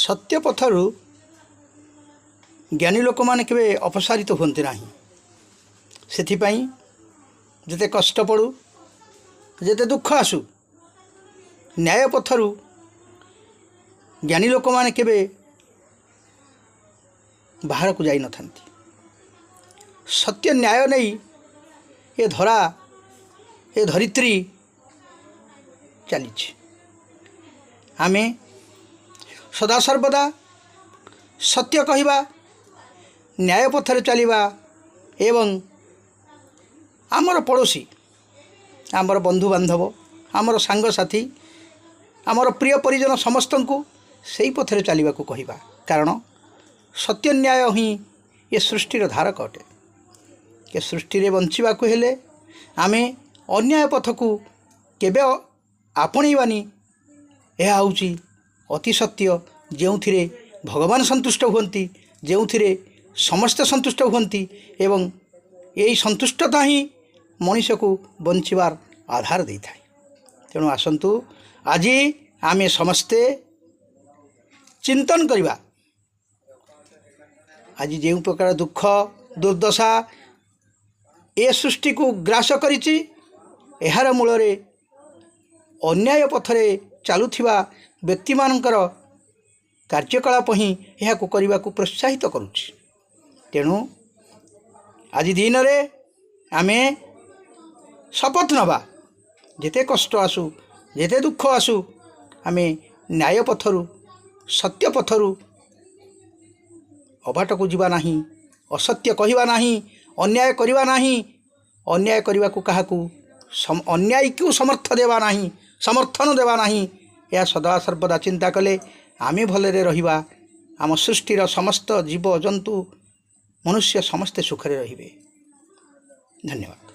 सत्य पथरु ज्ञानी लोक मैंने केवे अपसारित होती ना से जिते कष्ट पड़ू जिते दुख आसू न्याय पथरु ज्ञानी लोक मैंने केवे बाहर को जाई न थांती। सत्य न्याय नहीं ये धरा ये धरित्री चली आमे सदा सर्वदा सत्य कहवा न्याय पथरे चलवा एवं आमर पड़ोशी आमर बंधु बांधव आमर सांगसाथी आमर प्रिय परिजन समस्त को सही पथरे चलने को कहवा। कारण सत्य न्याय ही ये सृष्टिर धारक अटे। ये सृष्टि रे बंचिबा को हेले आमे अन्याय पथ को केबे आपणैबानी। यह होउची अति सत्य जो भगवान संतुष्ट हुंती जो समस्त संतुष्ट हुंती एवं यही संतुष्टता ही मनुष्य को बंचिबार आधार दे थाए। तेणु आसंतु आज आमे समस्ते चिंतन करिबा। आज जो प्रकार दुख दुर्दशा ए सृष्टि को ग्रास करिछि एहार मूल रे अन्याय पथरे चलुथिबा व्यक्ति मानकर कार्यकलाप ही यह करने को प्रोत्साहित करुछि। तेणु आज दिन रे आमे शपथ नवा जेते कष्ट आसू जेते दुख आसू आमे न्याय पथरु सत्य पथरु अबाट को जीवा नहीं असत्य कहवा नहीं अन्याय करवा नहीं अन्याय करने को क्या अन्याय को समर्थन देवा नहीं यह सदा सर्वदा चिंता कले आमे भलरे रहिबा। आम सृष्टिर समस्त जीव जंतु मनुष्य समस्ते सुखरे रहिबे। धन्यवाद।